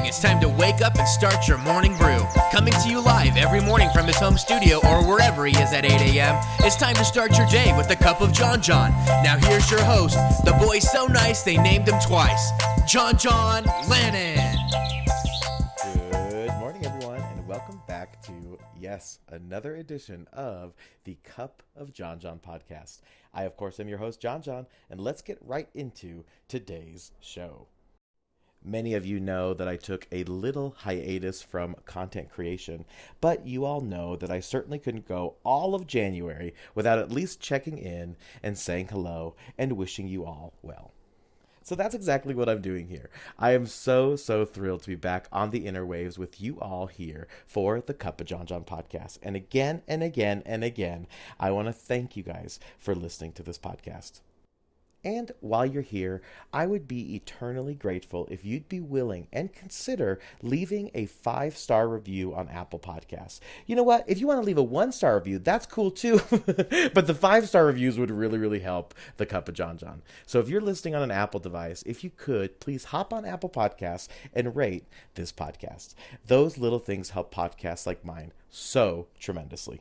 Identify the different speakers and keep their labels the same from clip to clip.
Speaker 1: It's time to wake up and start your morning brew. Coming to you live every morning from his home studio or wherever he is at 8 a.m. It's time to start your day with a cup of Jon Jon. Now here's your host, the boy so nice they named him twice, Jon Jon Lannon.
Speaker 2: Good morning, everyone, and welcome back to, another edition of the Cup of Jon Jon Podcast. I, of course, am your host, Jon Jon, and let's get right into today's show. Many of you know that I took a little hiatus from content creation, but you all know that I certainly couldn't go all of January without at least checking in and saying hello and wishing you all well. So that's exactly what I'm doing here. I am so thrilled to be back on the interwaves with you all here for the Cup of Jon Jon podcast. And again, I want to thank you guys for listening to this podcast. And while you're here, I would be eternally grateful if you'd be willing and consider leaving a 5-star review on Apple Podcasts. You know what? If you want to leave a 1-star review, that's cool too. But the 5-star reviews would really help the Cup of Jon Jon. So if you're listening on an Apple device, if you could, please hop on Apple Podcasts and rate this podcast. Those little things help podcasts like mine so tremendously.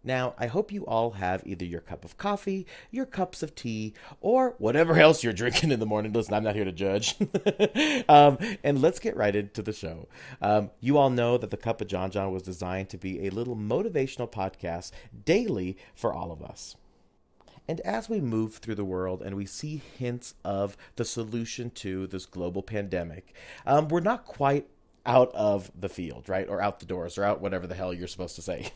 Speaker 2: Now, I hope you all have either your cup of coffee, your cups of tea, or whatever else you're drinking in the morning. Listen, I'm not here to judge. And let's get right into the show. You all know that the Cup of Jon Jon was designed to be a little motivational podcast daily for all of us. And as we move through the world and we see hints of the solution to this global pandemic, we're not quite out of the field, right? Or out the doors, or out whatever the hell you're supposed to say,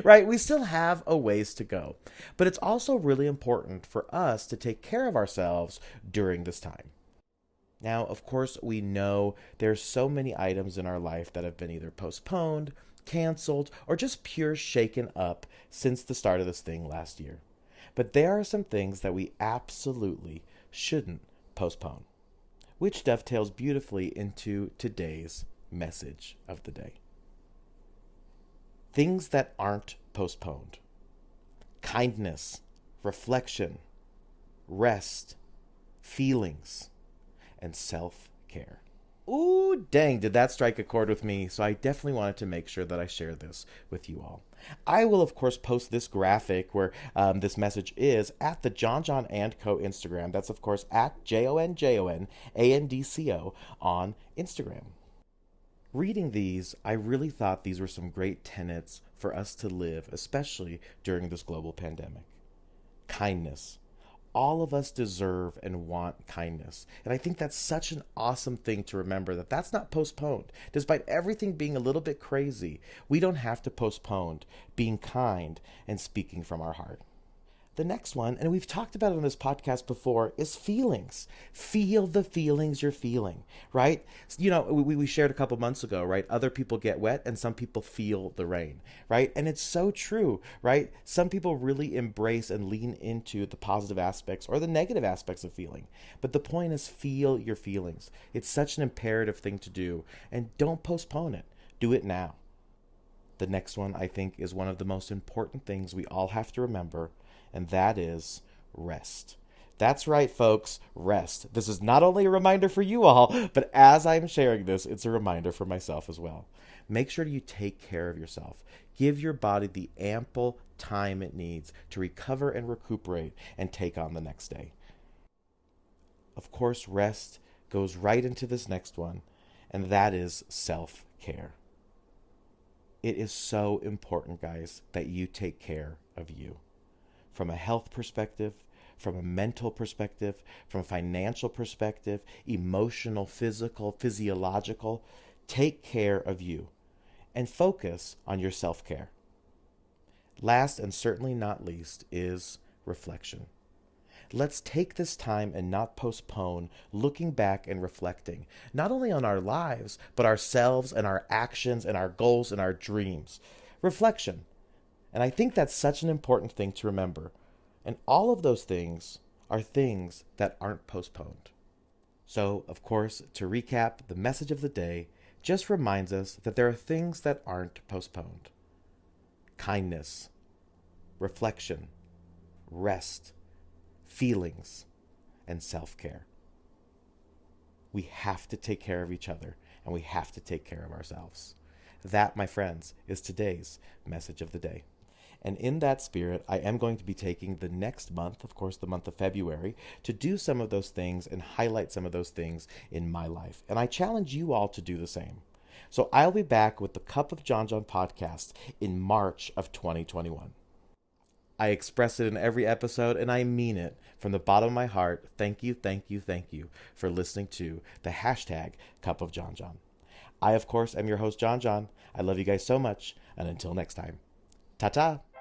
Speaker 2: right? We still have a ways to go, but it's also really important for us to take care of ourselves during this time. Now, of course, we know there's so many items in our life that have been either postponed, canceled, or just pure shaken up since the start of this thing last year. But there are some things that we absolutely shouldn't postpone, which dovetails beautifully into today's message of the day. Things that aren't postponed: kindness, reflection, rest, feelings, and self-care. Ooh, dang, did that strike a chord with me? So I definitely wanted to make sure that I share this with you all. I will, of course, post this graphic where this message is at the Jon Jon & Co. Instagram. That's, of course, at JONJONANDCO on Instagram. Reading these, I really thought these were some great tenets for us to live, especially during this global pandemic. Kindness. All of us deserve and want kindness. And I think that's such an awesome thing to remember, that that's not postponed. Despite everything being a little bit crazy, we don't have to postpone being kind and speaking from our heart. The next one, and we've talked about it on this podcast before, is feelings. Feel the feelings you're feeling, right? You know, we shared a couple months ago, right? Other people get wet and some people feel the rain, right? And it's so true, right? Some people really embrace and lean into the positive aspects or the negative aspects of feeling. But the point is, feel your feelings. It's such an imperative thing to do, and don't postpone it. Do it now. The next one, I think, is one of the most important things we all have to remember, and that is rest. That's right, folks, rest. This is not only a reminder for you all, but as I'm sharing this, it's a reminder for myself as well. Make sure you take care of yourself. Give your body the ample time it needs to recover and recuperate and take on the next day. Of course, rest goes right into this next one, and that is self-care. It is so important, guys, that you take care of you. From a health perspective, from a mental perspective, from a financial perspective, emotional, physical, physiological, take care of you and focus on your self-care. Last and certainly not least is reflection. Let's take this time and not postpone looking back and reflecting, not only on our lives, but ourselves and our actions and our goals and our dreams. Reflection. And I think that's such an important thing to remember. And all of those things are things that aren't postponed. So, of course, to recap, the message of the day just reminds us that there are things that aren't postponed. Kindness, reflection, rest, feelings, and self-care. We have to take care of each other. and we have to take care of ourselves. That, my friends, is today's message of the day. And in that spirit, I am going to be taking the next month, of course, the month of February, to do some of those things and highlight some of those things in my life. And I challenge you all to do the same. So I'll be back with the Cup of Jon Jon podcast in March of 2021. I express it in every episode, and I mean it from the bottom of my heart. Thank you, thank you, thank you for listening to the hashtag Cup of Jon Jon. I, of course, am your host, Jon Jon. I love you guys so much, and until next time, ta-ta!